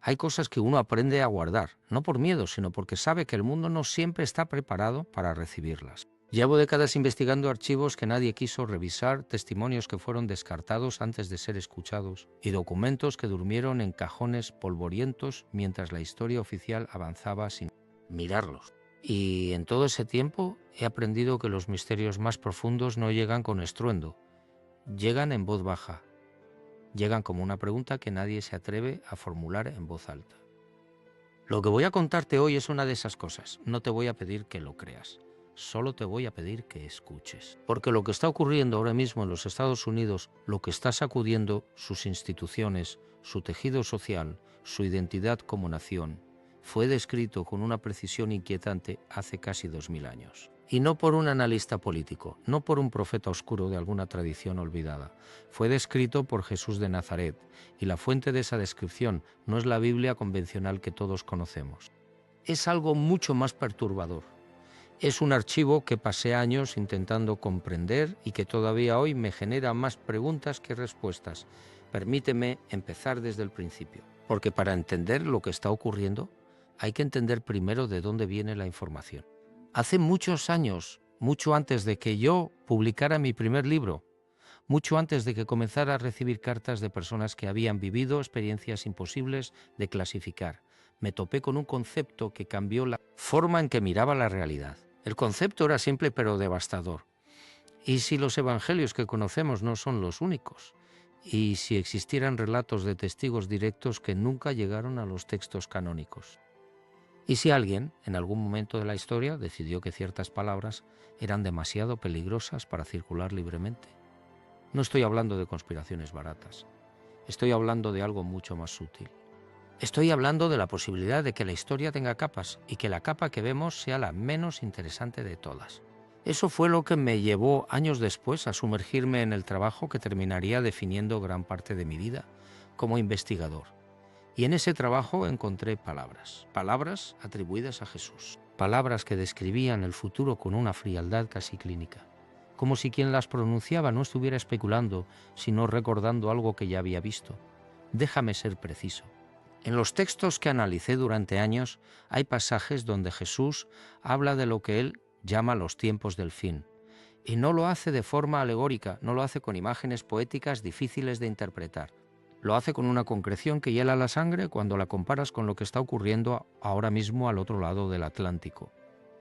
Hay cosas que uno aprende a guardar, no por miedo, sino porque sabe que el mundo no siempre está preparado para recibirlas. Llevo décadas investigando archivos que nadie quiso revisar, testimonios que fueron descartados antes de ser escuchados y documentos que durmieron en cajones polvorientos mientras la historia oficial avanzaba sin mirarlos. Y en todo ese tiempo he aprendido que los misterios más profundos no llegan con estruendo, llegan en voz baja, llegan como una pregunta que nadie se atreve a formular en voz alta. Lo que voy a contarte hoy es una de esas cosas. No te voy a pedir que lo creas, solo te voy a pedir que escuches. Porque lo que está ocurriendo ahora mismo en los Estados Unidos, lo que está sacudiendo sus instituciones, su tejido social, su identidad como nación, fue descrito con una precisión inquietante hace casi 2000 años. Y no por un analista político, no por un profeta oscuro de alguna tradición olvidada. Fue descrito por Jesús de Nazaret, y la fuente de esa descripción no es la Biblia convencional que todos conocemos. Es algo mucho más perturbador. Es un archivo que pasé años intentando comprender y que todavía hoy me genera más preguntas que respuestas. Permíteme empezar desde el principio, porque para entender lo que está ocurriendo, hay que entender primero de dónde viene la información. Hace muchos años, mucho antes de que yo publicara mi primer libro, mucho antes de que comenzara a recibir cartas de personas que habían vivido experiencias imposibles de clasificar, me topé con un concepto que cambió la forma en que miraba la realidad. El concepto era simple pero devastador. ¿Y si los evangelios que conocemos no son los únicos? ¿Y si existieran relatos de testigos directos que nunca llegaron a los textos canónicos? ¿Y si alguien, en algún momento de la historia, decidió que ciertas palabras eran demasiado peligrosas para circular libremente? No estoy hablando de conspiraciones baratas. Estoy hablando de algo mucho más sutil. Estoy hablando de la posibilidad de que la historia tenga capas y que la capa que vemos sea la menos interesante de todas. Eso fue lo que me llevó años después a sumergirme en el trabajo que terminaría definiendo gran parte de mi vida como investigador. Y en ese trabajo encontré palabras atribuidas a Jesús, palabras que describían el futuro con una frialdad casi clínica, como si quien las pronunciaba no estuviera especulando, sino recordando algo que ya había visto. Déjame ser preciso. En los textos que analicé durante años hay pasajes donde Jesús habla de lo que él llama los tiempos del fin, y no lo hace de forma alegórica, no lo hace con imágenes poéticas difíciles de interpretar. Lo hace con una concreción que hiela la sangre cuando la comparas con lo que está ocurriendo ahora mismo al otro lado del Atlántico.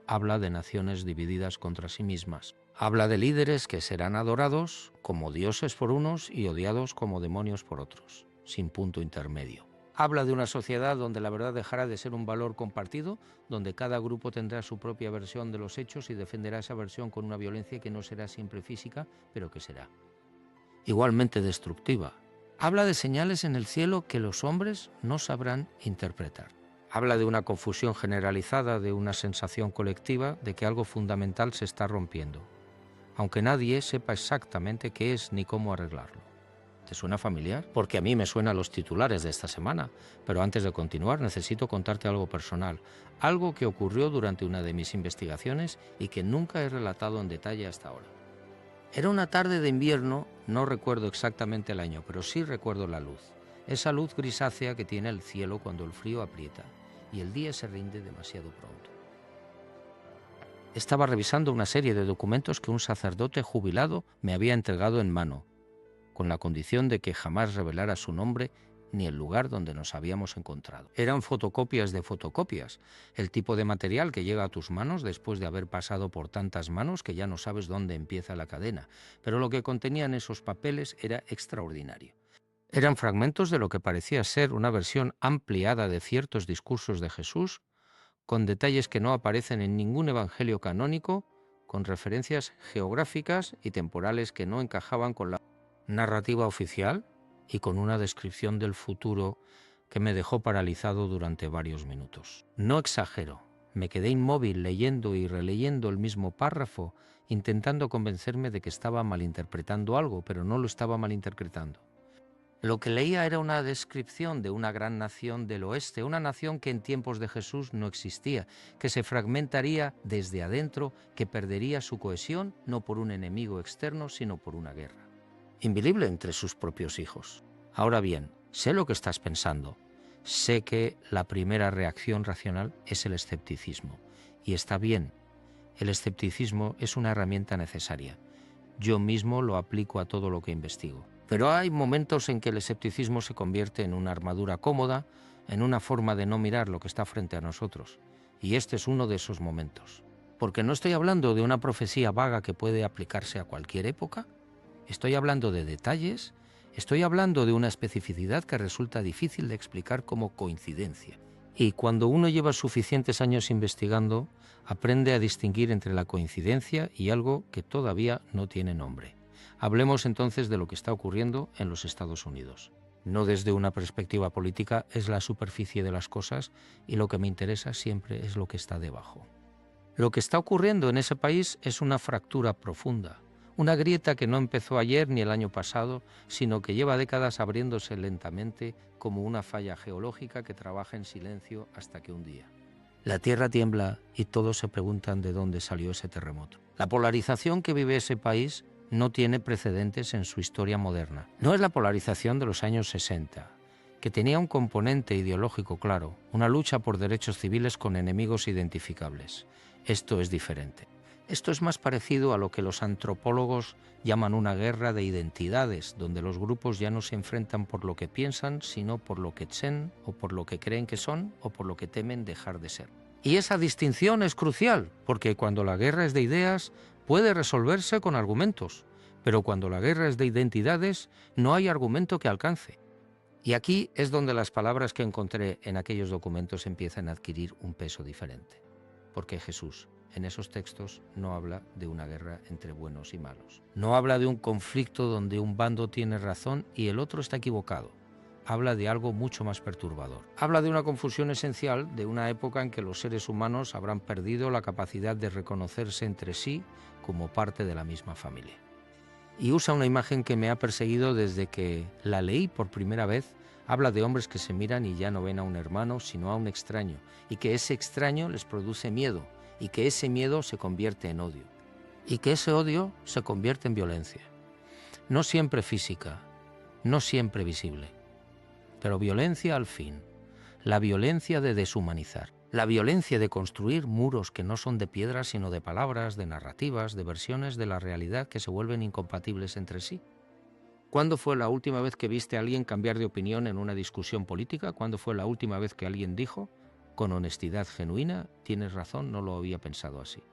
Habla de naciones divididas contra sí mismas. Habla de líderes que serán adorados como dioses por unos y odiados como demonios por otros, sin punto intermedio. Habla de una sociedad donde la verdad dejará de ser un valor compartido, donde cada grupo tendrá su propia versión de los hechos y defenderá esa versión con una violencia que no será siempre física, pero que será igualmente destructiva. Habla de señales en el cielo que los hombres no sabrán interpretar. Habla de una confusión generalizada, de una sensación colectiva de que algo fundamental se está rompiendo, aunque nadie sepa exactamente qué es ni cómo arreglarlo. ¿Te suena familiar? Porque a mí me suenan los titulares de esta semana, pero antes de continuar necesito contarte algo personal, algo que ocurrió durante una de mis investigaciones y que nunca he relatado en detalle hasta ahora. Era una tarde de invierno, no recuerdo exactamente el año, pero sí recuerdo la luz. Esa luz grisácea que tiene el cielo cuando el frío aprieta y el día se rinde demasiado pronto. Estaba revisando una serie de documentos que un sacerdote jubilado me había entregado en mano, con la condición de que jamás revelara su nombre ni el lugar donde nos habíamos encontrado. Eran fotocopias de fotocopias, el tipo de material que llega a tus manos después de haber pasado por tantas manos que ya no sabes dónde empieza la cadena, pero lo que contenían esos papeles era extraordinario. Eran fragmentos de lo que parecía ser una versión ampliada de ciertos discursos de Jesús, con detalles que no aparecen en ningún evangelio canónico, con referencias geográficas y temporales que no encajaban con la narrativa oficial y con una descripción del futuro que me dejó paralizado durante varios minutos. No exagero, me quedé inmóvil leyendo y releyendo el mismo párrafo, intentando convencerme de que estaba malinterpretando algo, pero no lo estaba malinterpretando. Lo que leía era una descripción de una gran nación del oeste, una nación que en tiempos de Jesús no existía, que se fragmentaría desde adentro, que perdería su cohesión no por un enemigo externo, sino por una guerra invisible entre sus propios hijos. Ahora bien, sé lo que estás pensando. Sé que la primera reacción racional es el escepticismo. Y está bien, el escepticismo es una herramienta necesaria. Yo mismo lo aplico a todo lo que investigo. Pero hay momentos en que el escepticismo se convierte en una armadura cómoda, en una forma de no mirar lo que está frente a nosotros. Y este es uno de esos momentos. Porque no estoy hablando de una profecía vaga que puede aplicarse a cualquier época. Estoy hablando de detalles, estoy hablando de una especificidad que resulta difícil de explicar como coincidencia. Y cuando uno lleva suficientes años investigando, aprende a distinguir entre la coincidencia y algo que todavía no tiene nombre. Hablemos entonces de lo que está ocurriendo en los Estados Unidos. No desde una perspectiva política, es la superficie de las cosas y lo que me interesa siempre es lo que está debajo. Lo que está ocurriendo en ese país es una fractura profunda, una grieta que no empezó ayer ni el año pasado, sino que lleva décadas abriéndose lentamente como una falla geológica que trabaja en silencio hasta que un día. La tierra tiembla y todos se preguntan de dónde salió ese terremoto. La polarización que vive ese país no tiene precedentes en su historia moderna. No es la polarización de los años 60, que tenía un componente ideológico claro, una lucha por derechos civiles con enemigos identificables. Esto es diferente. Esto es más parecido a lo que los antropólogos llaman una guerra de identidades, donde los grupos ya no se enfrentan por lo que piensan, sino por lo que sen, o por lo que creen que son, o por lo que temen dejar de ser. Y esa distinción es crucial, porque cuando la guerra es de ideas, puede resolverse con argumentos, pero cuando la guerra es de identidades, no hay argumento que alcance. Y aquí es donde las palabras que encontré en aquellos documentos empiezan a adquirir un peso diferente. Porque Jesús, en esos textos, no habla de una guerra entre buenos y malos. No habla de un conflicto donde un bando tiene razón y el otro está equivocado. Habla de algo mucho más perturbador. Habla de una confusión esencial, de una época en que los seres humanos habrán perdido la capacidad de reconocerse entre sí como parte de la misma familia. Y usa una imagen que me ha perseguido desde que la leí por primera vez. Habla de hombres que se miran y ya no ven a un hermano, sino a un extraño, y que ese extraño les produce miedo, y que ese miedo se convierte en odio, y que ese odio se convierte en violencia. No siempre física, no siempre visible, pero violencia al fin, la violencia de deshumanizar. La violencia de construir muros que no son de piedras sino de palabras, de narrativas, de versiones de la realidad que se vuelven incompatibles entre sí. ¿Cuándo fue la última vez que viste a alguien cambiar de opinión en una discusión política? ¿Cuándo fue la última vez que alguien dijo, con honestidad genuina, tienes razón, no lo había pensado así?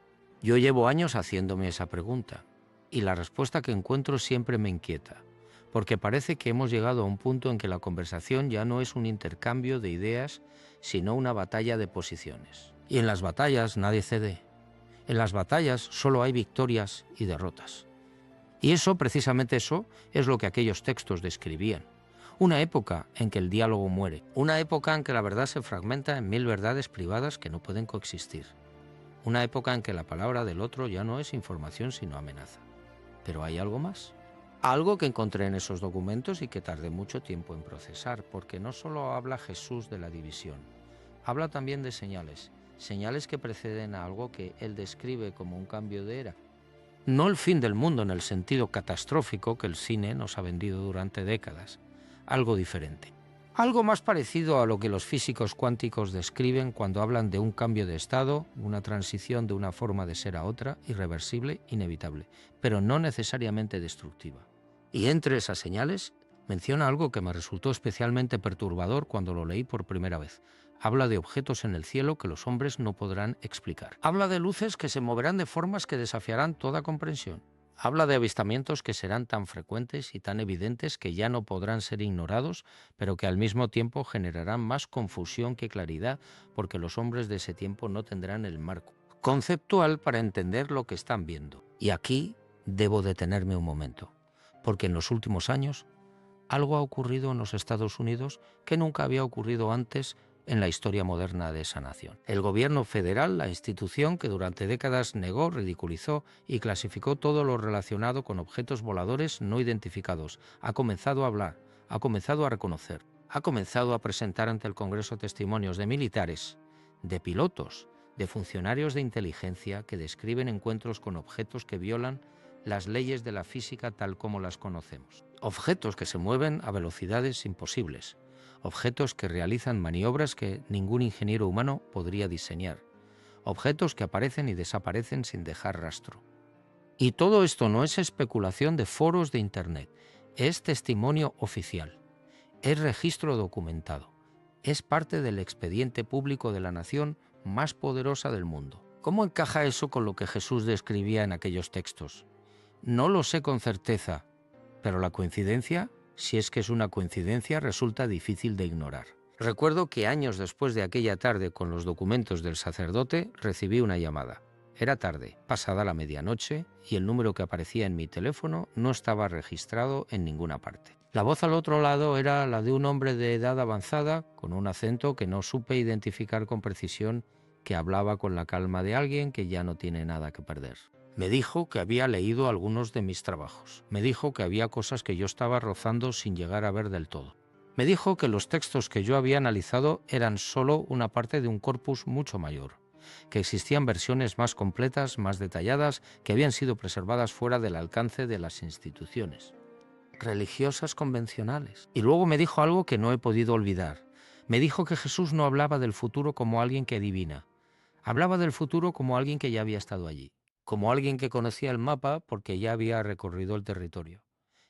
Yo llevo años haciéndome esa pregunta y la respuesta que encuentro siempre me inquieta. Porque parece que hemos llegado a un punto en que la conversación ya no es un intercambio de ideas, sino una batalla de posiciones. Y en las batallas nadie cede. En las batallas solo hay victorias y derrotas. Y eso, precisamente eso, es lo que aquellos textos describían. Una época en que el diálogo muere. Una época en que la verdad se fragmenta en 1000 verdades privadas que no pueden coexistir. Una época en que la palabra del otro ya no es información sino amenaza. Pero hay algo más. Algo que encontré en esos documentos y que tardé mucho tiempo en procesar, porque no solo habla Jesús de la división, habla también de señales, señales que preceden a algo que él describe como un cambio de era. No el fin del mundo en el sentido catastrófico que el cine nos ha vendido durante décadas, algo diferente. Algo más parecido a lo que los físicos cuánticos describen cuando hablan de un cambio de estado, una transición de una forma de ser a otra, irreversible, inevitable, pero no necesariamente destructiva. Y entre esas señales menciona algo que me resultó especialmente perturbador cuando lo leí por primera vez. Habla de objetos en el cielo que los hombres no podrán explicar. Habla de luces que se moverán de formas que desafiarán toda comprensión. Habla de avistamientos que serán tan frecuentes y tan evidentes que ya no podrán ser ignorados, pero que al mismo tiempo generarán más confusión que claridad, porque los hombres de ese tiempo no tendrán el marco conceptual para entender lo que están viendo. Y aquí debo detenerme un momento, porque en los últimos años algo ha ocurrido en los Estados Unidos que nunca había ocurrido antes en la historia moderna de esa nación. El gobierno federal, la institución que durante décadas negó, ridiculizó y clasificó todo lo relacionado con objetos voladores no identificados, ha comenzado a hablar, ha comenzado a reconocer, ha comenzado a presentar ante el Congreso testimonios de militares, de pilotos, de funcionarios de inteligencia que describen encuentros con objetos que violan las leyes de la física tal como las conocemos. Objetos que se mueven a velocidades imposibles. objetos que realizan maniobras que ningún ingeniero humano podría diseñar, objetos que aparecen y desaparecen sin dejar rastro. Y todo esto no es especulación de foros de Internet, es testimonio oficial, es registro documentado, es parte del expediente público de la nación más poderosa del mundo. ¿Cómo encaja eso con lo que Jesús describía en aquellos textos? No lo sé con certeza, pero la coincidencia, si es que es una coincidencia, resulta difícil de ignorar. Recuerdo que años después de aquella tarde con los documentos del sacerdote, recibí una llamada. Era tarde, pasada la medianoche, y el número que aparecía en mi teléfono no estaba registrado en ninguna parte. La voz al otro lado era la de un hombre de edad avanzada, con un acento que no supe identificar con precisión, que hablaba con la calma de alguien que ya no tiene nada que perder. Me dijo que había leído algunos de mis trabajos. Me dijo que había cosas que yo estaba rozando sin llegar a ver del todo. Me dijo que los textos que yo había analizado eran solo una parte de un corpus mucho mayor, que existían versiones más completas, más detalladas, que habían sido preservadas fuera del alcance de las instituciones religiosas convencionales. Y luego me dijo algo que no he podido olvidar. Me dijo que Jesús no hablaba del futuro como alguien que adivina. Hablaba del futuro como alguien que ya había estado allí, como alguien que conocía el mapa porque ya había recorrido el territorio.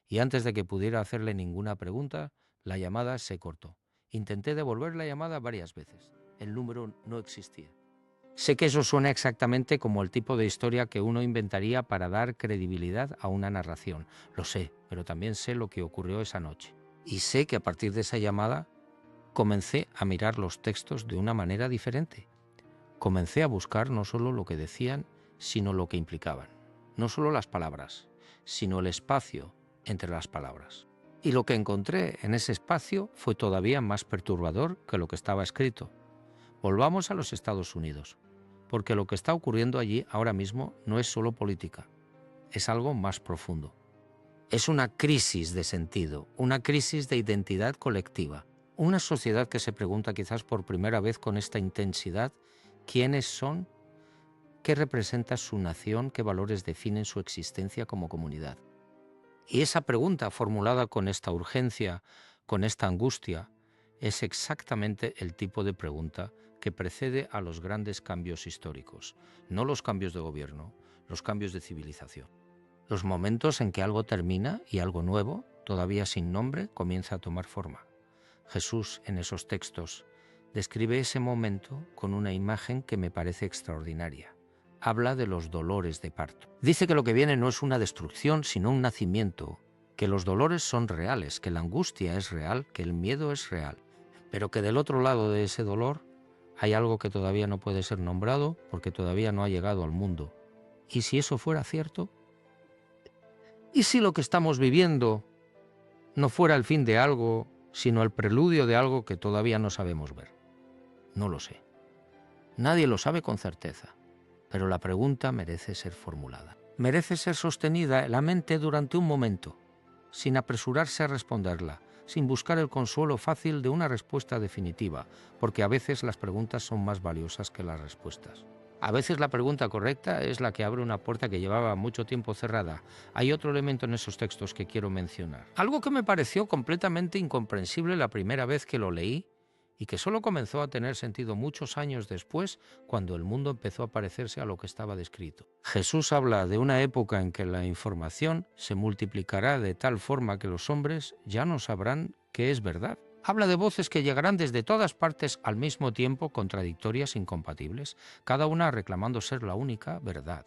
Y antes de que pudiera hacerle ninguna pregunta, la llamada se cortó. Intenté devolver la llamada varias veces. El número no existía. Sé que eso suena exactamente como el tipo de historia que uno inventaría para dar credibilidad a una narración. Lo sé, pero también sé lo que ocurrió esa noche. Y sé que a partir de esa llamada comencé a mirar los textos de una manera diferente. Comencé a buscar no solo lo que decían, sino lo que implicaban. No solo las palabras, sino el espacio entre las palabras. Y lo que encontré en ese espacio fue todavía más perturbador que lo que estaba escrito. Volvamos a los Estados Unidos, porque lo que está ocurriendo allí ahora mismo no es solo política, es algo más profundo. Es una crisis de sentido, una crisis de identidad colectiva. Una sociedad que se pregunta quizás por primera vez con esta intensidad quiénes son, qué representa su nación, qué valores definen su existencia como comunidad. Y esa pregunta formulada con esta urgencia, con esta angustia, es exactamente el tipo de pregunta que precede a los grandes cambios históricos, no los cambios de gobierno, los cambios de civilización. Los momentos en que algo termina y algo nuevo, todavía sin nombre, comienza a tomar forma. Jesús, en esos textos, describe ese momento con una imagen que me parece extraordinaria. Habla de los dolores de parto. Dice que lo que viene no es una destrucción, sino un nacimiento, que los dolores son reales, que la angustia es real, que el miedo es real, pero que del otro lado de ese dolor hay algo que todavía no puede ser nombrado porque todavía no ha llegado al mundo. ¿Y si eso fuera cierto? ¿Y si lo que estamos viviendo no fuera el fin de algo, sino el preludio de algo que todavía no sabemos ver? No lo sé. Nadie lo sabe con certeza, pero la pregunta merece ser formulada. Merece ser sostenida en la mente durante un momento, sin apresurarse a responderla, sin buscar el consuelo fácil de una respuesta definitiva, porque a veces las preguntas son más valiosas que las respuestas. A veces la pregunta correcta es la que abre una puerta que llevaba mucho tiempo cerrada. Hay otro elemento en esos textos que quiero mencionar. Algo que me pareció completamente incomprensible la primera vez que lo leí y que solo comenzó a tener sentido muchos años después, cuando el mundo empezó a parecerse a lo que estaba descrito. Jesús habla de una época en que la información se multiplicará de tal forma que los hombres ya no sabrán qué es verdad. Habla de voces que llegarán desde todas partes al mismo tiempo, contradictorias, incompatibles, cada una reclamando ser la única verdad.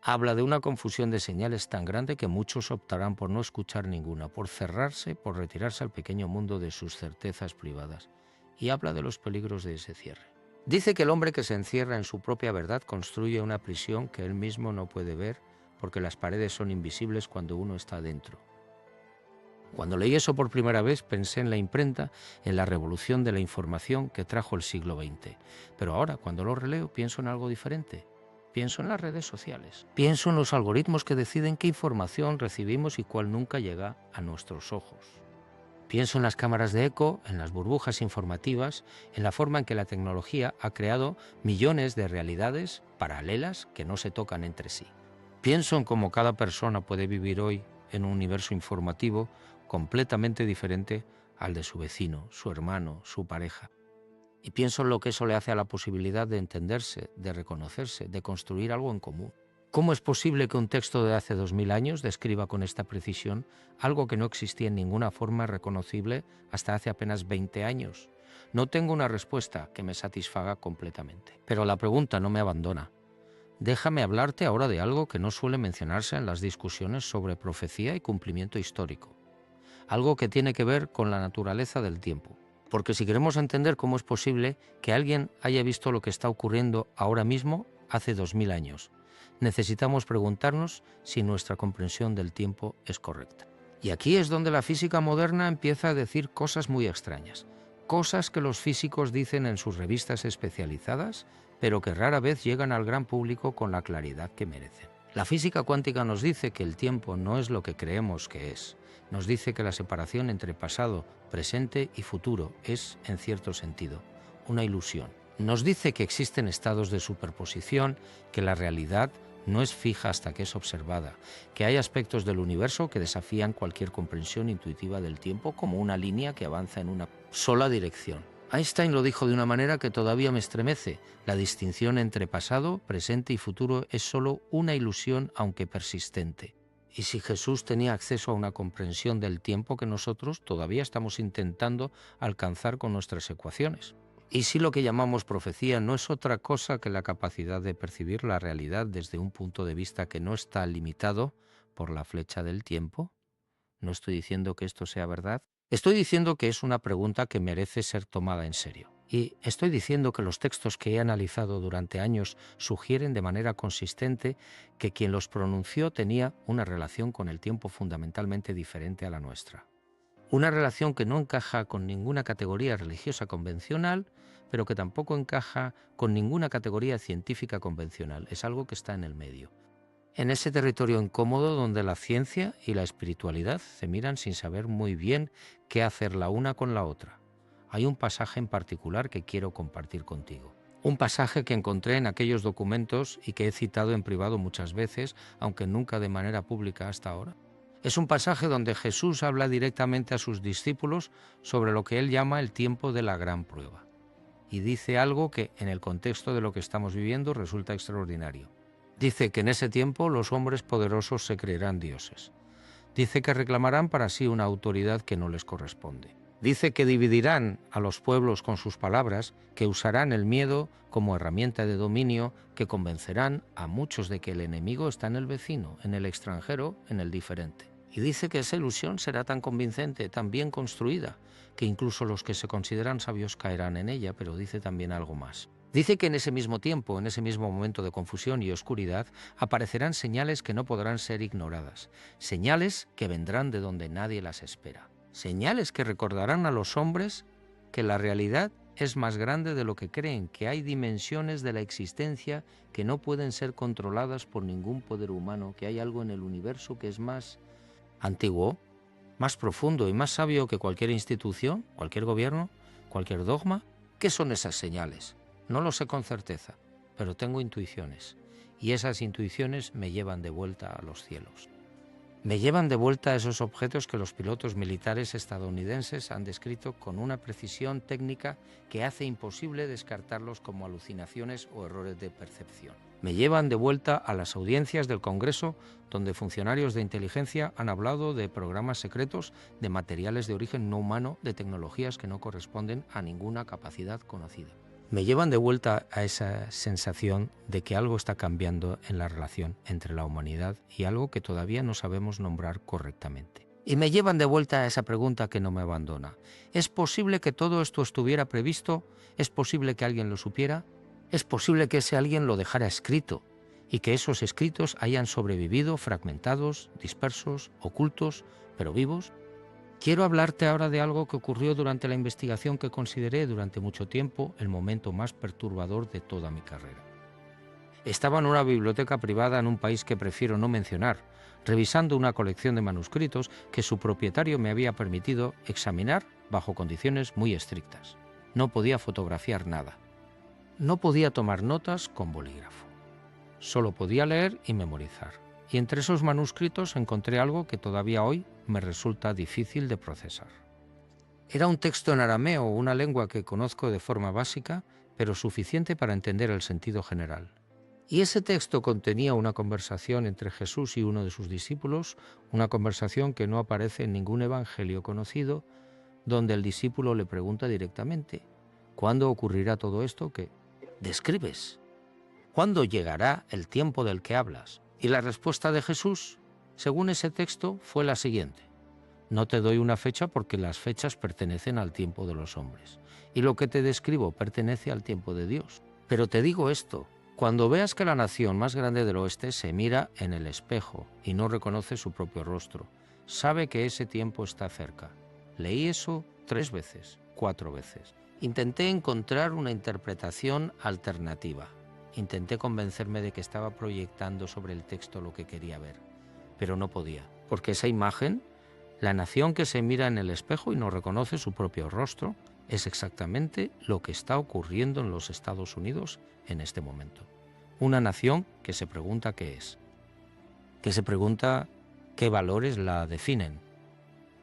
Habla de una confusión de señales tan grande que muchos optarán por no escuchar ninguna, por cerrarse, por retirarse al pequeño mundo de sus certezas privadas. Y habla de los peligros de ese cierre. Dice que el hombre que se encierra en su propia verdad construye una prisión que él mismo no puede ver porque las paredes son invisibles cuando uno está dentro. Cuando leí eso por primera vez pensé en la imprenta, en la revolución de la información que trajo el siglo XX. Pero ahora, cuando lo releo, pienso en algo diferente. Pienso en las redes sociales. Pienso en los algoritmos que deciden qué información recibimos y cuál nunca llega a nuestros ojos. Pienso en las cámaras de eco, en las burbujas informativas, en la forma en que la tecnología ha creado millones de realidades paralelas que no se tocan entre sí. Pienso en cómo cada persona puede vivir hoy en un universo informativo completamente diferente al de su vecino, su hermano, su pareja. Y pienso en lo que eso le hace a la posibilidad de entenderse, de reconocerse, de construir algo en común. ¿Cómo es posible que un texto de hace 2000 años describa con esta precisión algo que no existía en ninguna forma reconocible hasta hace apenas 20 años? No tengo una respuesta que me satisfaga completamente. Pero la pregunta no me abandona. Déjame hablarte ahora de algo que no suele mencionarse en las discusiones sobre profecía y cumplimiento histórico. Algo que tiene que ver con la naturaleza del tiempo. Porque si queremos entender cómo es posible que alguien haya visto lo que está ocurriendo ahora mismo hace 2000 años, necesitamos preguntarnos si nuestra comprensión del tiempo es correcta. Y aquí es donde la física moderna empieza a decir cosas muy extrañas, cosas que los físicos dicen en sus revistas especializadas, pero que rara vez llegan al gran público con la claridad que merecen. La física cuántica nos dice que el tiempo no es lo que creemos que es. Nos dice que la separación entre pasado, presente y futuro es, en cierto sentido, una ilusión. Nos dice que existen estados de superposición, que la realidad no es fija hasta que es observada, que hay aspectos del universo que desafían cualquier comprensión intuitiva del tiempo, como una línea que avanza en una sola dirección. Einstein lo dijo de una manera que todavía me estremece. La distinción entre pasado, presente y futuro es solo una ilusión, aunque persistente. Y si Jesús tenía acceso a una comprensión del tiempo que nosotros todavía estamos intentando alcanzar con nuestras ecuaciones. Y si lo que llamamos profecía no es otra cosa que la capacidad de percibir la realidad desde un punto de vista que no está limitado por la flecha del tiempo. No estoy diciendo que esto sea verdad. Estoy diciendo que es una pregunta que merece ser tomada en serio. Y estoy diciendo que los textos que he analizado durante años sugieren de manera consistente que quien los pronunció tenía una relación con el tiempo fundamentalmente diferente a la nuestra. Una relación que no encaja con ninguna categoría religiosa convencional, pero que tampoco encaja con ninguna categoría científica convencional. Es algo que está en el medio. En ese territorio incómodo donde la ciencia y la espiritualidad se miran sin saber muy bien qué hacer la una con la otra. Hay un pasaje en particular que quiero compartir contigo. Un pasaje que encontré en aquellos documentos y que he citado en privado muchas veces, aunque nunca de manera pública hasta ahora. Es un pasaje donde Jesús habla directamente a sus discípulos sobre lo que él llama el tiempo de la gran prueba. Y dice algo que, en el contexto de lo que estamos viviendo, resulta extraordinario. Dice que en ese tiempo los hombres poderosos se creerán dioses. Dice que reclamarán para sí una autoridad que no les corresponde. Dice que dividirán a los pueblos con sus palabras, que usarán el miedo como herramienta de dominio, que convencerán a muchos de que el enemigo está en el vecino, en el extranjero, en el diferente. Y dice que esa ilusión será tan convincente, tan bien construida, que incluso los que se consideran sabios caerán en ella, pero dice también algo más. Dice que en ese mismo tiempo, en ese mismo momento de confusión y oscuridad, aparecerán señales que no podrán ser ignoradas, señales que vendrán de donde nadie las espera, señales que recordarán a los hombres que la realidad es más grande de lo que creen, que hay dimensiones de la existencia que no pueden ser controladas por ningún poder humano, que hay algo en el universo que es más antiguo, más profundo y más sabio que cualquier institución, cualquier gobierno, cualquier dogma. ¿Qué son esas señales? No lo sé con certeza, pero tengo intuiciones, y esas intuiciones me llevan de vuelta a los cielos. Me llevan de vuelta a esos objetos que los pilotos militares estadounidenses han descrito con una precisión técnica que hace imposible descartarlos como alucinaciones o errores de percepción. Me llevan de vuelta a las audiencias del Congreso, donde funcionarios de inteligencia han hablado de programas secretos, de materiales de origen no humano, de tecnologías que no corresponden a ninguna capacidad conocida. Me llevan de vuelta a esa sensación de que algo está cambiando en la relación entre la humanidad y algo que todavía no sabemos nombrar correctamente. Y me llevan de vuelta a esa pregunta que no me abandona. ¿Es posible que todo esto estuviera previsto? ¿Es posible que alguien lo supiera? ¿Es posible que ese alguien lo dejara escrito y que esos escritos hayan sobrevivido fragmentados, dispersos, ocultos, pero vivos? Quiero hablarte ahora de algo que ocurrió durante la investigación que consideré durante mucho tiempo el momento más perturbador de toda mi carrera. Estaba en una biblioteca privada en un país que prefiero no mencionar, revisando una colección de manuscritos que su propietario me había permitido examinar bajo condiciones muy estrictas. No podía fotografiar nada. No podía tomar notas con bolígrafo. Solo podía leer y memorizar. Y entre esos manuscritos encontré algo que todavía hoy me resulta difícil de procesar. Era un texto en arameo, una lengua que conozco de forma básica, pero suficiente para entender el sentido general. Y ese texto contenía una conversación entre Jesús y uno de sus discípulos, una conversación que no aparece en ningún evangelio conocido, donde el discípulo le pregunta directamente: ¿cuándo ocurrirá todo esto que describes? ¿Cuándo llegará el tiempo del que hablas? Y la respuesta de Jesús, según ese texto, fue la siguiente: no te doy una fecha porque las fechas pertenecen al tiempo de los hombres, y lo que te describo pertenece al tiempo de Dios. Pero te digo esto: cuando veas que la nación más grande del oeste se mira en el espejo y no reconoce su propio rostro, sabe que ese tiempo está cerca. Leí eso 3 veces, 4 veces. Intenté encontrar una interpretación alternativa. Intenté convencerme de que estaba proyectando sobre el texto lo que quería ver, pero no podía, porque esa imagen, la nación que se mira en el espejo y no reconoce su propio rostro, es exactamente lo que está ocurriendo en los Estados Unidos en este momento. Una nación que se pregunta qué es, que se pregunta qué valores la definen,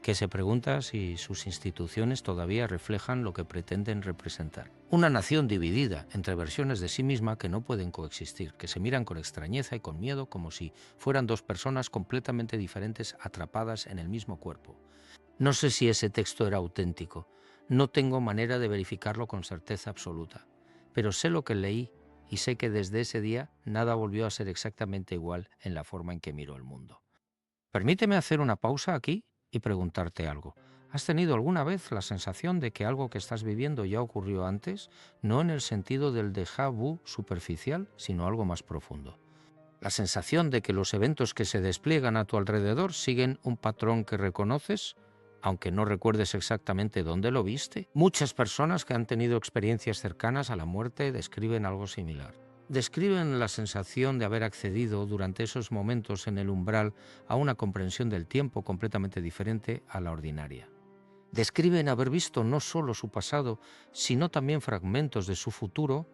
que se pregunta si sus instituciones todavía reflejan lo que pretenden representar. Una nación dividida entre versiones de sí misma que no pueden coexistir, que se miran con extrañeza y con miedo como si fueran dos personas completamente diferentes atrapadas en el mismo cuerpo. No sé si ese texto era auténtico, no tengo manera de verificarlo con certeza absoluta, pero sé lo que leí y sé que desde ese día nada volvió a ser exactamente igual en la forma en que miro el mundo. Permíteme hacer una pausa aquí y preguntarte algo. ¿Has tenido alguna vez la sensación de que algo que estás viviendo ya ocurrió antes, no en el sentido del déjà vu superficial, sino algo más profundo? La sensación de que los eventos que se despliegan a tu alrededor siguen un patrón que reconoces, aunque no recuerdes exactamente dónde lo viste. Muchas personas que han tenido experiencias cercanas a la muerte describen algo similar. Describen la sensación de haber accedido durante esos momentos en el umbral a una comprensión del tiempo completamente diferente a la ordinaria. Describen haber visto no solo su pasado, sino también fragmentos de su futuro,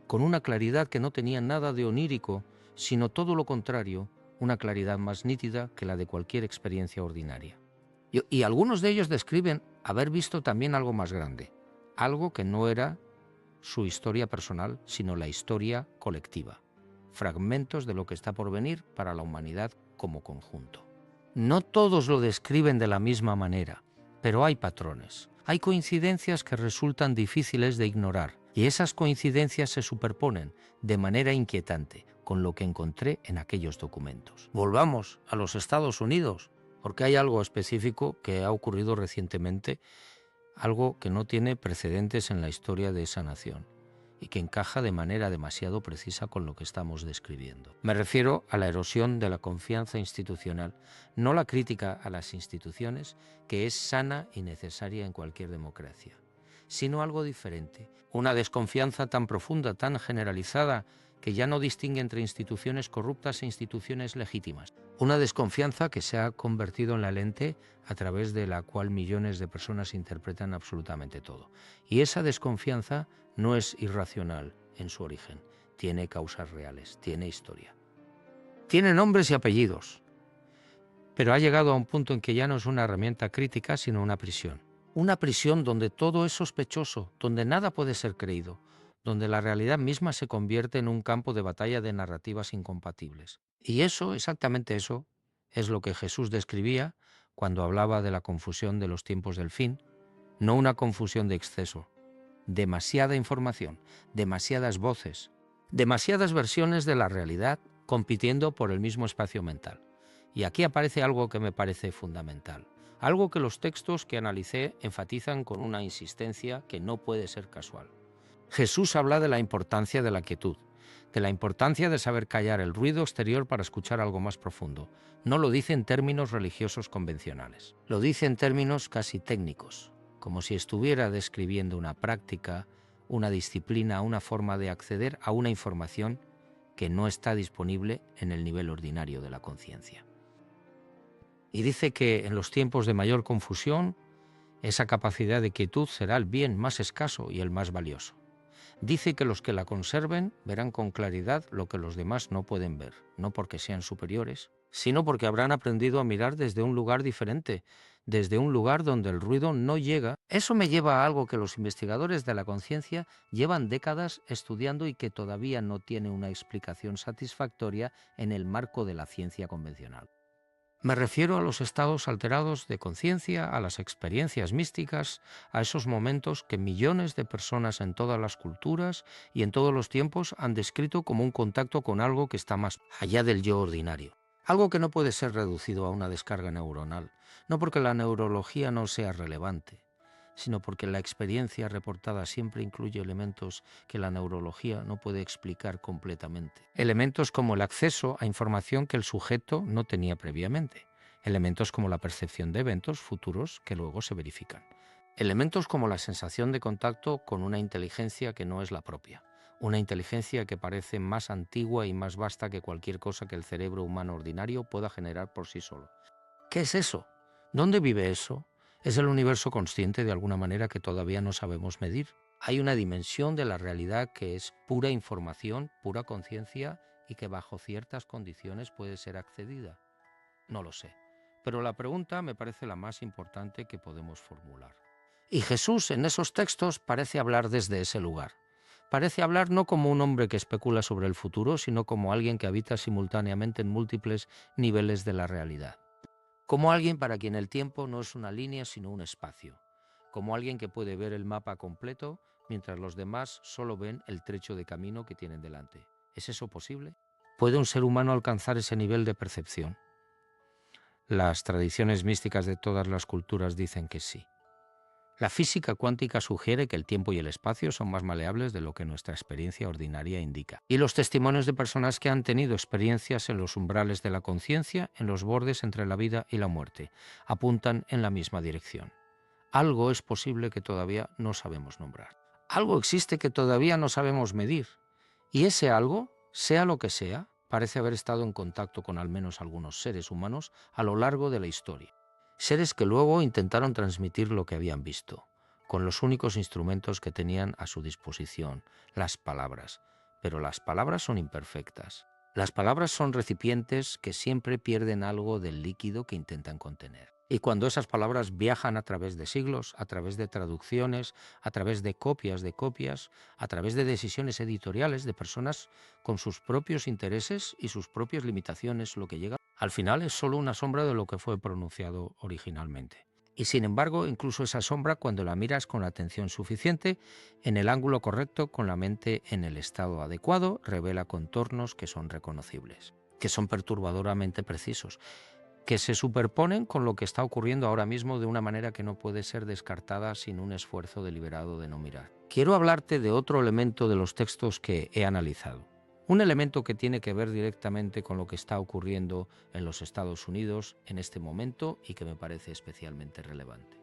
con una claridad que no tenía nada de onírico, sino todo lo contrario, una claridad más nítida que la de cualquier experiencia ordinaria. Y algunos de ellos describen haber visto también algo más grande, algo que no era su historia personal, sino la historia colectiva, fragmentos de lo que está por venir para la humanidad como conjunto. No todos lo describen de la misma manera, pero hay patrones. Hay coincidencias que resultan difíciles de ignorar, y esas coincidencias se superponen de manera inquietante con lo que encontré en aquellos documentos. Volvamos a los Estados Unidos, porque hay algo específico que ha ocurrido recientemente, algo que no tiene precedentes en la historia de esa nación y que encaja de manera demasiado precisa con lo que estamos describiendo. Me refiero a la erosión de la confianza institucional, no la crítica a las instituciones, que es sana y necesaria en cualquier democracia, sino algo diferente, una desconfianza tan profunda, tan generalizada, que ya no distingue entre instituciones corruptas e instituciones legítimas. Una desconfianza que se ha convertido en la lente a través de la cual millones de personas interpretan absolutamente todo. Y esa desconfianza no es irracional en su origen, tiene causas reales, tiene historia. Tiene nombres y apellidos, pero ha llegado a un punto en que ya no es una herramienta crítica, sino una prisión. Una prisión donde todo es sospechoso, donde nada puede ser creído, donde la realidad misma se convierte en un campo de batalla de narrativas incompatibles. Y eso, exactamente eso, es lo que Jesús describía cuando hablaba de la confusión de los tiempos del fin, no una confusión de exceso, demasiada información, demasiadas voces, demasiadas versiones de la realidad compitiendo por el mismo espacio mental. Y aquí aparece algo que me parece fundamental, algo que los textos que analicé enfatizan con una insistencia que no puede ser casual. Jesús habla de la importancia de la quietud, de la importancia de saber callar el ruido exterior para escuchar algo más profundo. No lo dice en términos religiosos convencionales, lo dice en términos casi técnicos, como si estuviera describiendo una práctica, una disciplina, una forma de acceder a una información que no está disponible en el nivel ordinario de la conciencia. Y dice que en los tiempos de mayor confusión, esa capacidad de quietud será el bien más escaso y el más valioso. Dice que los que la conserven verán con claridad lo que los demás no pueden ver, no porque sean superiores, sino porque habrán aprendido a mirar desde un lugar diferente, desde un lugar donde el ruido no llega. Eso me lleva a algo que los investigadores de la conciencia llevan décadas estudiando y que todavía no tiene una explicación satisfactoria en el marco de la ciencia convencional. Me refiero a los estados alterados de conciencia, a las experiencias místicas, a esos momentos que millones de personas en todas las culturas y en todos los tiempos han descrito como un contacto con algo que está más allá del yo ordinario. Algo que no puede ser reducido a una descarga neuronal, no porque la neurología no sea relevante, sino porque la experiencia reportada siempre incluye elementos que la neurología no puede explicar completamente. Elementos como el acceso a información que el sujeto no tenía previamente. Elementos como la percepción de eventos futuros que luego se verifican. Elementos como la sensación de contacto con una inteligencia que no es la propia. Una inteligencia que parece más antigua y más vasta que cualquier cosa que el cerebro humano ordinario pueda generar por sí solo. ¿Qué es eso? ¿Dónde vive eso? ¿Es el universo consciente de alguna manera que todavía no sabemos medir? Hay una dimensión de la realidad que es pura información, pura conciencia y que bajo ciertas condiciones puede ser accedida. No lo sé, pero la pregunta me parece la más importante que podemos formular. Y Jesús en esos textos parece hablar desde ese lugar. Parece hablar no como un hombre que especula sobre el futuro, sino como alguien que habita simultáneamente en múltiples niveles de la realidad. Como alguien para quien el tiempo no es una línea sino un espacio. Como alguien que puede ver el mapa completo mientras los demás solo ven el trecho de camino que tienen delante. ¿Es eso posible? ¿Puede un ser humano alcanzar ese nivel de percepción? Las tradiciones místicas de todas las culturas dicen que sí. La física cuántica sugiere que el tiempo y el espacio son más maleables de lo que nuestra experiencia ordinaria indica. Y los testimonios de personas que han tenido experiencias en los umbrales de la conciencia, en los bordes entre la vida y la muerte, apuntan en la misma dirección. Algo es posible que todavía no sabemos nombrar. Algo existe que todavía no sabemos medir. Y ese algo, sea lo que sea, parece haber estado en contacto con al menos algunos seres humanos a lo largo de la historia. Seres que luego intentaron transmitir lo que habían visto, con los únicos instrumentos que tenían a su disposición, las palabras. Pero las palabras son imperfectas. Las palabras son recipientes que siempre pierden algo del líquido que intentan contener. Y cuando esas palabras viajan a través de siglos, a través de traducciones, a través de copias, a través de decisiones editoriales de personas con sus propios intereses y sus propias limitaciones, lo que llega al final es solo una sombra de lo que fue pronunciado originalmente. Y sin embargo, incluso esa sombra, cuando la miras con la atención suficiente, en el ángulo correcto, con la mente en el estado adecuado, revela contornos que son reconocibles, que son perturbadoramente precisos, que se superponen con lo que está ocurriendo ahora mismo de una manera que no puede ser descartada sin un esfuerzo deliberado de no mirar. Quiero hablarte de otro elemento de los textos que he analizado. Un elemento que tiene que ver directamente con lo que está ocurriendo en los Estados Unidos en este momento y que me parece especialmente relevante.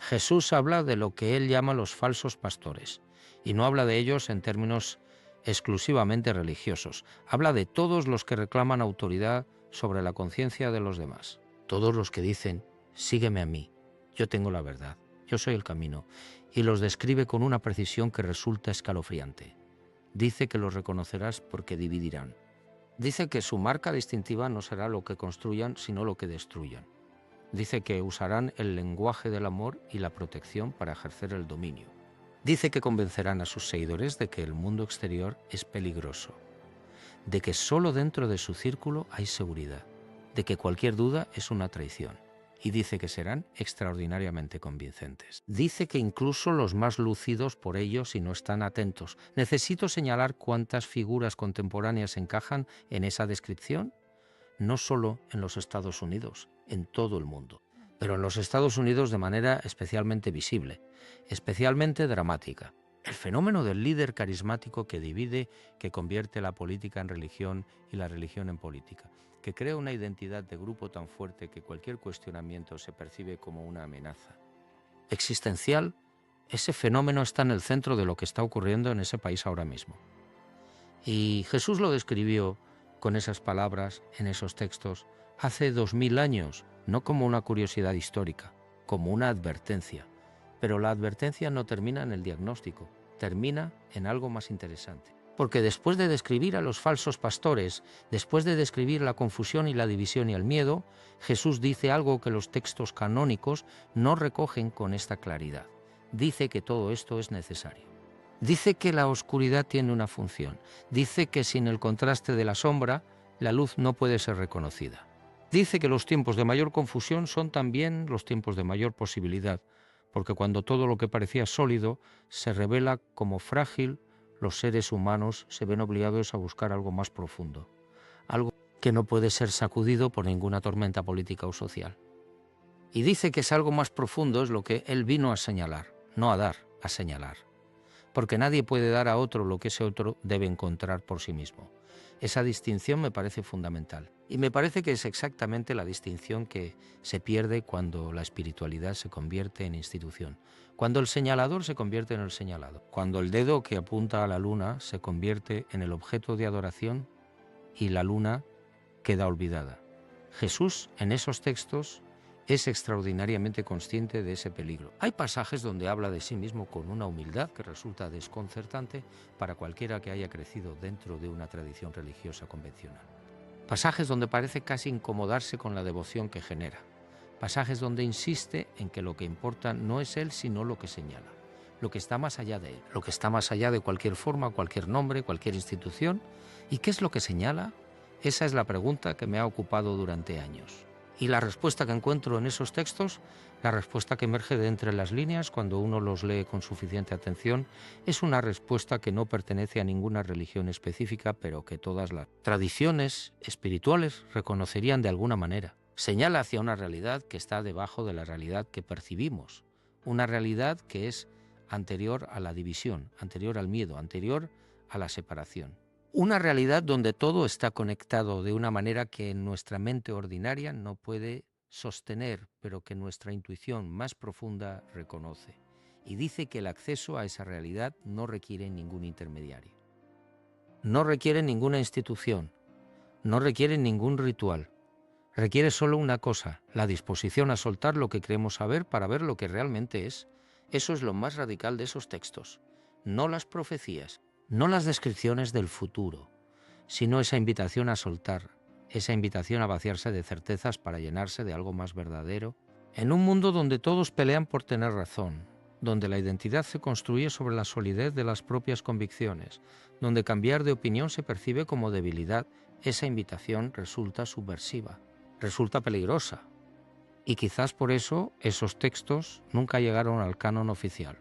Jesús habla de lo que él llama los falsos pastores, y no habla de ellos en términos exclusivamente religiosos. Habla de todos los que reclaman autoridad sobre la conciencia de los demás. Todos los que dicen, sígueme a mí, yo tengo la verdad, yo soy el camino, y los describe con una precisión que resulta escalofriante. Dice que los reconocerás porque dividirán. Dice que su marca distintiva no será lo que construyan, sino lo que destruyan. Dice que usarán el lenguaje del amor y la protección para ejercer el dominio. Dice que convencerán a sus seguidores de que el mundo exterior es peligroso, de que solo dentro de su círculo hay seguridad, de que cualquier duda es una traición. Y dice que serán extraordinariamente convincentes. Dice que incluso los más lúcidos por ello, si no están atentos. ¿Necesito señalar cuántas figuras contemporáneas encajan en esa descripción? No solo en los Estados Unidos, en todo el mundo. Pero en los Estados Unidos de manera especialmente visible, especialmente dramática. El fenómeno del líder carismático que divide, que convierte la política en religión y la religión en política, que crea una identidad de grupo tan fuerte que cualquier cuestionamiento se percibe como una amenaza existencial. Ese fenómeno está en el centro de lo que está ocurriendo en ese país ahora mismo. Y Jesús lo describió con esas palabras en esos textos hace 2000 años, no como una curiosidad histórica, como una advertencia. Pero la advertencia no termina en el diagnóstico, termina en algo más interesante. Porque después de describir a los falsos pastores, después de describir la confusión y la división y el miedo, Jesús dice algo que los textos canónicos no recogen con esta claridad. Dice que todo esto es necesario. Dice que la oscuridad tiene una función. Dice que sin el contraste de la sombra, la luz no puede ser reconocida. Dice que los tiempos de mayor confusión son también los tiempos de mayor posibilidad, porque cuando todo lo que parecía sólido se revela como frágil, los seres humanos se ven obligados a buscar algo más profundo, algo que no puede ser sacudido por ninguna tormenta política o social. Y dice que es algo más profundo es lo que él vino a señalar, no a dar, a señalar. Porque nadie puede dar a otro lo que ese otro debe encontrar por sí mismo. Esa distinción me parece fundamental. Y me parece que es exactamente la distinción que se pierde cuando la espiritualidad se convierte en institución. Cuando el señalador se convierte en el señalado. Cuando el dedo que apunta a la luna se convierte en el objeto de adoración y la luna queda olvidada. Jesús, en esos textos, es extraordinariamente consciente de ese peligro. Hay pasajes donde habla de sí mismo con una humildad que resulta desconcertante para cualquiera que haya crecido dentro de una tradición religiosa convencional. Pasajes donde parece casi incomodarse con la devoción que genera. Pasajes donde insiste en que lo que importa no es él, sino lo que señala. Lo que está más allá de él, lo que está más allá de cualquier forma, cualquier nombre, cualquier institución. ¿Y qué es lo que señala? Esa es la pregunta que me ha ocupado durante años. Y la respuesta que encuentro en esos textos, la respuesta que emerge de entre las líneas cuando uno los lee con suficiente atención, es una respuesta que no pertenece a ninguna religión específica, pero que todas las tradiciones espirituales reconocerían de alguna manera. Señala hacia una realidad que está debajo de la realidad que percibimos, una realidad que es anterior a la división, anterior al miedo, anterior a la separación. Una realidad donde todo está conectado de una manera que nuestra mente ordinaria no puede sostener, pero que nuestra intuición más profunda reconoce. Y dice que el acceso a esa realidad no requiere ningún intermediario. No requiere ninguna institución, no requiere ningún ritual. Requiere solo una cosa, la disposición a soltar lo que creemos saber para ver lo que realmente es. Eso es lo más radical de esos textos. No las profecías, no las descripciones del futuro, sino esa invitación a soltar, esa invitación a vaciarse de certezas para llenarse de algo más verdadero. En un mundo donde todos pelean por tener razón, donde la identidad se construye sobre la solidez de las propias convicciones, donde cambiar de opinión se percibe como debilidad, esa invitación resulta subversiva, resulta peligrosa. Y quizás por eso esos textos nunca llegaron al canon oficial.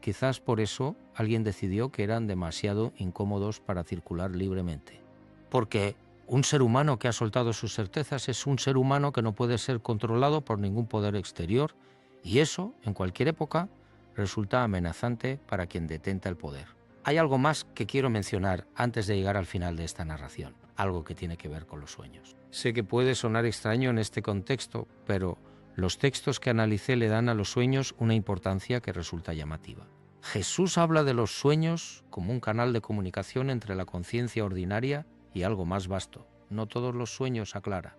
Quizás por eso alguien decidió que eran demasiado incómodos para circular libremente. Porque un ser humano que ha soltado sus certezas es un ser humano que no puede ser controlado por ningún poder exterior, y eso, en cualquier época, resulta amenazante para quien detenta el poder. Hay algo más que quiero mencionar antes de llegar al final de esta narración, algo que tiene que ver con los sueños. Sé que puede sonar extraño en este contexto, pero los textos que analicé le dan a los sueños una importancia que resulta llamativa. Jesús habla de los sueños como un canal de comunicación entre la conciencia ordinaria y algo más vasto. No todos los sueños aclara,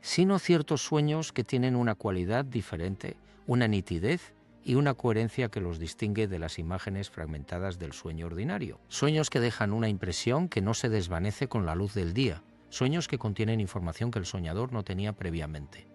sino ciertos sueños que tienen una cualidad diferente, una nitidez y una coherencia que los distingue de las imágenes fragmentadas del sueño ordinario. Sueños que dejan una impresión que no se desvanece con la luz del día. Sueños que contienen información que el soñador no tenía previamente.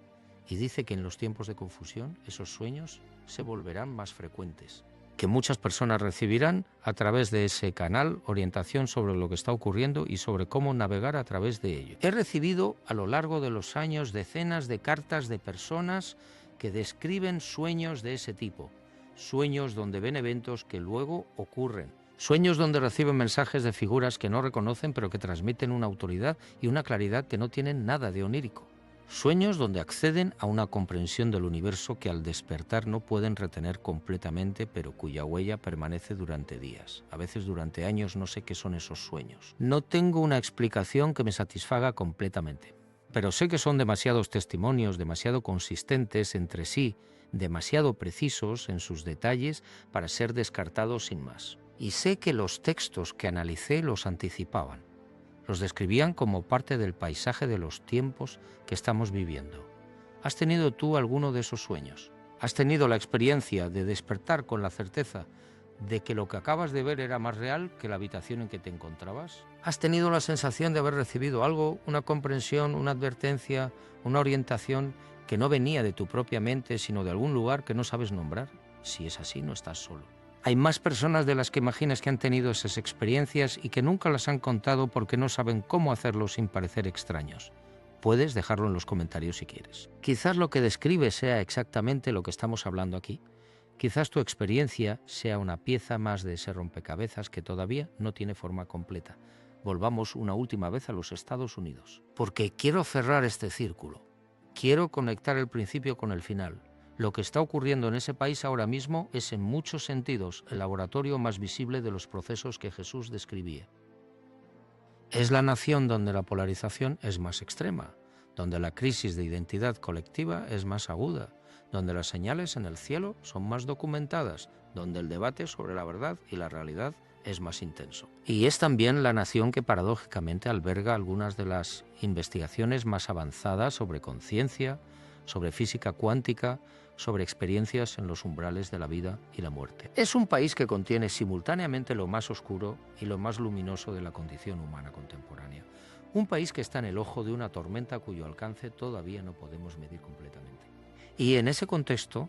Y dice que en los tiempos de confusión esos sueños se volverán más frecuentes, que muchas personas recibirán a través de ese canal orientación sobre lo que está ocurriendo y sobre cómo navegar a través de ello. He recibido a lo largo de los años decenas de cartas de personas que describen sueños de ese tipo, sueños donde ven eventos que luego ocurren, sueños donde reciben mensajes de figuras que no reconocen pero que transmiten una autoridad y una claridad que no tienen nada de onírico. Sueños donde acceden a una comprensión del universo que al despertar no pueden retener completamente, pero cuya huella permanece durante días. A veces durante años no sé qué son esos sueños. No tengo una explicación que me satisfaga completamente, pero sé que son demasiados testimonios, demasiado consistentes entre sí, demasiado precisos en sus detalles para ser descartados sin más. Y sé que los textos que analicé los anticipaban. Los describían como parte del paisaje de los tiempos que estamos viviendo. ¿Has tenido tú alguno de esos sueños? ¿Has tenido la experiencia de despertar con la certeza de que lo que acabas de ver era más real que la habitación en que te encontrabas? ¿Has tenido la sensación de haber recibido algo, una comprensión, una advertencia, una orientación que no venía de tu propia mente, sino de algún lugar que no sabes nombrar? Si es así, no estás solo. Hay más personas de las que imaginas que han tenido esas experiencias y que nunca las han contado porque no saben cómo hacerlo sin parecer extraños. Puedes dejarlo en los comentarios si quieres. Quizás lo que describes sea exactamente lo que estamos hablando aquí. Quizás tu experiencia sea una pieza más de ese rompecabezas que todavía no tiene forma completa. Volvamos una última vez a los Estados Unidos. Porque quiero cerrar este círculo. Quiero conectar el principio con el final. Lo que está ocurriendo en ese país ahora mismo es en muchos sentidos el laboratorio más visible de los procesos que Jesús describía. Es la nación donde la polarización es más extrema, donde la crisis de identidad colectiva es más aguda, donde las señales en el cielo son más documentadas, donde el debate sobre la verdad y la realidad es más intenso. Y es también la nación que paradójicamente alberga algunas de las investigaciones más avanzadas sobre conciencia, sobre física cuántica, sobre experiencias en los umbrales de la vida y la muerte. Es un país que contiene simultáneamente lo más oscuro y lo más luminoso de la condición humana contemporánea. Un país que está en el ojo de una tormenta cuyo alcance todavía no podemos medir completamente. Y en ese contexto,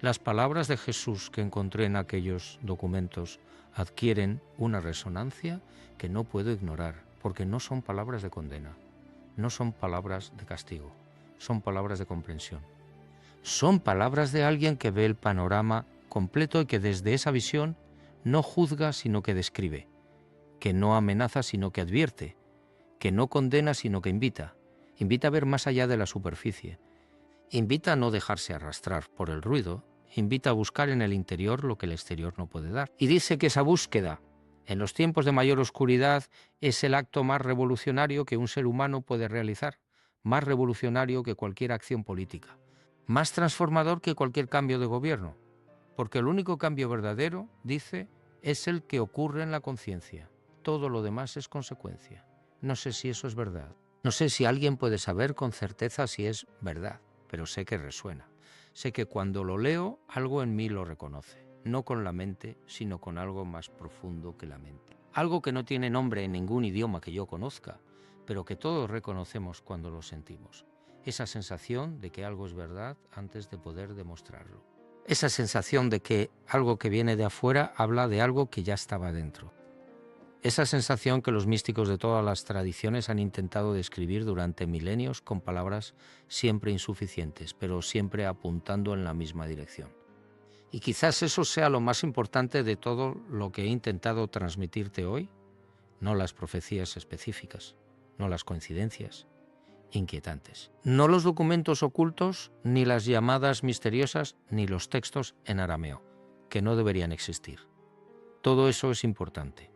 las palabras de Jesús que encontré en aquellos documentos adquieren una resonancia que no puedo ignorar, porque no son palabras de condena, no son palabras de castigo, son palabras de comprensión. Son palabras de alguien que ve el panorama completo y que desde esa visión no juzga sino que describe, que no amenaza sino que advierte, que no condena sino que invita. Invita a ver más allá de la superficie. Invita a no dejarse arrastrar por el ruido, invita a buscar en el interior lo que el exterior no puede dar. Y dice que esa búsqueda, en los tiempos de mayor oscuridad, es el acto más revolucionario que un ser humano puede realizar, más revolucionario que cualquier acción política, más transformador que cualquier cambio de gobierno, porque el único cambio verdadero, dice, es el que ocurre en la conciencia. Todo lo demás es consecuencia. No sé si eso es verdad. No sé si alguien puede saber con certeza si es verdad, pero sé que resuena. Sé que cuando lo leo, algo en mí lo reconoce, no con la mente, sino con algo más profundo que la mente. Algo que no tiene nombre en ningún idioma que yo conozca, pero que todos reconocemos cuando lo sentimos. Esa sensación de que algo es verdad antes de poder demostrarlo. Esa sensación de que algo que viene de afuera habla de algo que ya estaba dentro. Esa sensación que los místicos de todas las tradiciones han intentado describir durante milenios con palabras siempre insuficientes, pero siempre apuntando en la misma dirección. Y quizás eso sea lo más importante de todo lo que he intentado transmitirte hoy, no las profecías específicas, no las coincidencias inquietantes, no los documentos ocultos, ni las llamadas misteriosas, ni los textos en arameo, que no deberían existir. Todo eso es importante.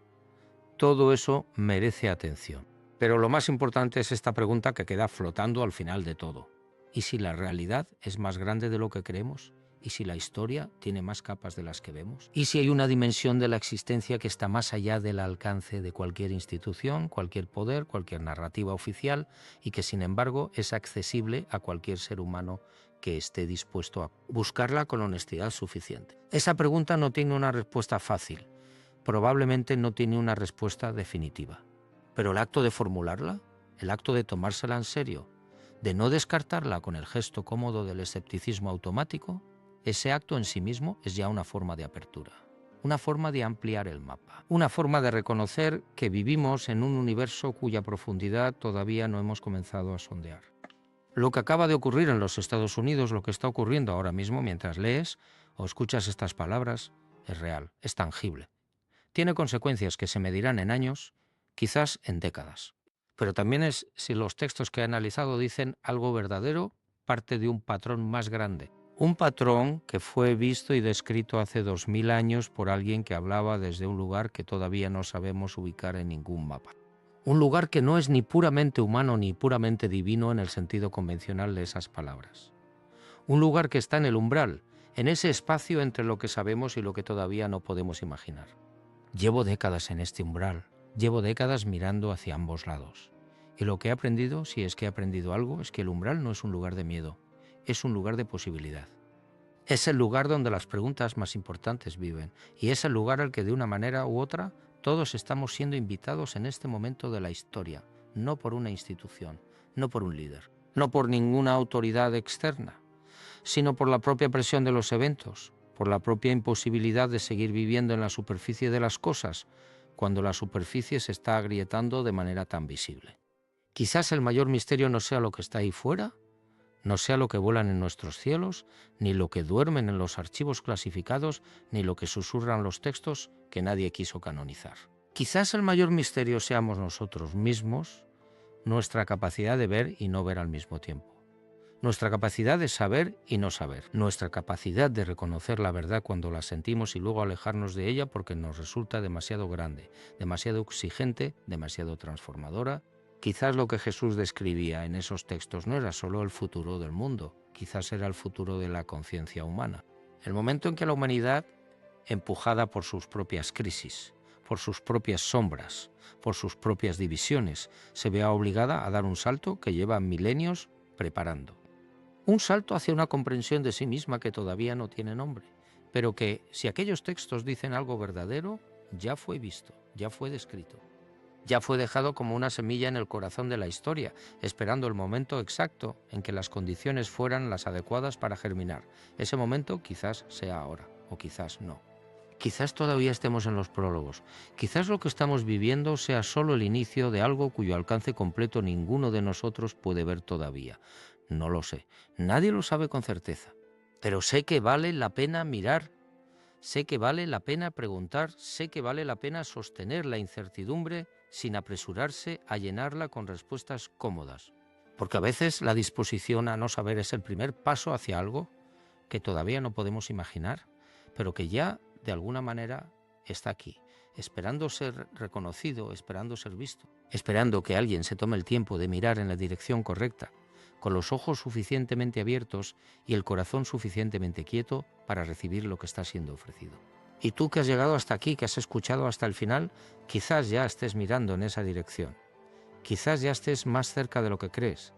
Todo eso merece atención. Pero lo más importante es esta pregunta que queda flotando al final de todo. ¿Y si la realidad es más grande de lo que creemos? ¿Y si la historia tiene más capas de las que vemos? ¿Y si hay una dimensión de la existencia que está más allá del alcance de cualquier institución, cualquier poder, cualquier narrativa oficial y que sin embargo es accesible a cualquier ser humano que esté dispuesto a buscarla con honestidad suficiente? Esa pregunta no tiene una respuesta fácil. Probablemente no tiene una respuesta definitiva. Pero el acto de formularla, el acto de tomársela en serio, de no descartarla con el gesto cómodo del escepticismo automático, ese acto en sí mismo es ya una forma de apertura, una forma de ampliar el mapa, una forma de reconocer que vivimos en un universo cuya profundidad todavía no hemos comenzado a sondear. Lo que acaba de ocurrir en los Estados Unidos, lo que está ocurriendo ahora mismo mientras lees o escuchas estas palabras, es real, es tangible. Tiene consecuencias que se medirán en años, quizás en décadas. Pero también es, si los textos que he analizado dicen algo verdadero, parte de un patrón más grande. Un patrón que fue visto y descrito hace 2000 años por alguien que hablaba desde un lugar que todavía no sabemos ubicar en ningún mapa. Un lugar que no es ni puramente humano ni puramente divino en el sentido convencional de esas palabras. Un lugar que está en el umbral, en ese espacio entre lo que sabemos y lo que todavía no podemos imaginar. Llevo décadas en este umbral, llevo décadas mirando hacia ambos lados. Y lo que he aprendido, si es que he aprendido algo, es que el umbral no es un lugar de miedo, es un lugar de posibilidad. Es el lugar donde las preguntas más importantes viven y es el lugar al que de una manera u otra todos estamos siendo invitados en este momento de la historia, no por una institución, no por un líder, no por ninguna autoridad externa, sino por la propia presión de los eventos, por la propia imposibilidad de seguir viviendo en la superficie de las cosas, cuando la superficie se está agrietando de manera tan visible. Quizás el mayor misterio no sea lo que está ahí fuera, no sea lo que vuelan en nuestros cielos, ni lo que duermen en los archivos clasificados, ni lo que susurran los textos que nadie quiso canonizar. Quizás el mayor misterio seamos nosotros mismos, nuestra capacidad de ver y no ver al mismo tiempo. Nuestra capacidad de saber y no saber. Nuestra capacidad de reconocer la verdad cuando la sentimos y luego alejarnos de ella porque nos resulta demasiado grande, demasiado exigente, demasiado transformadora. Quizás lo que Jesús describía en esos textos no era solo el futuro del mundo, quizás era el futuro de la conciencia humana. El momento en que la humanidad, empujada por sus propias crisis, por sus propias sombras, por sus propias divisiones, se vea obligada a dar un salto que lleva milenios preparando. Un salto hacia una comprensión de sí misma que todavía no tiene nombre, pero que, si aquellos textos dicen algo verdadero, ya fue visto, ya fue descrito. Ya fue dejado como una semilla en el corazón de la historia, esperando el momento exacto en que las condiciones fueran las adecuadas para germinar. Ese momento quizás sea ahora, o quizás no. Quizás todavía estemos en los prólogos. Quizás lo que estamos viviendo sea solo el inicio de algo cuyo alcance completo ninguno de nosotros puede ver todavía. No lo sé. Nadie lo sabe con certeza. Pero sé que vale la pena mirar. Sé que vale la pena preguntar. Sé que vale la pena sostener la incertidumbre sin apresurarse a llenarla con respuestas cómodas. Porque a veces la disposición a no saber es el primer paso hacia algo que todavía no podemos imaginar, pero que ya de alguna manera está aquí, esperando ser reconocido, esperando ser visto, esperando que alguien se tome el tiempo de mirar en la dirección correcta, con los ojos suficientemente abiertos y el corazón suficientemente quieto para recibir lo que está siendo ofrecido. Y tú que has llegado hasta aquí, que has escuchado hasta el final, quizás ya estés mirando en esa dirección. Quizás ya estés más cerca de lo que crees.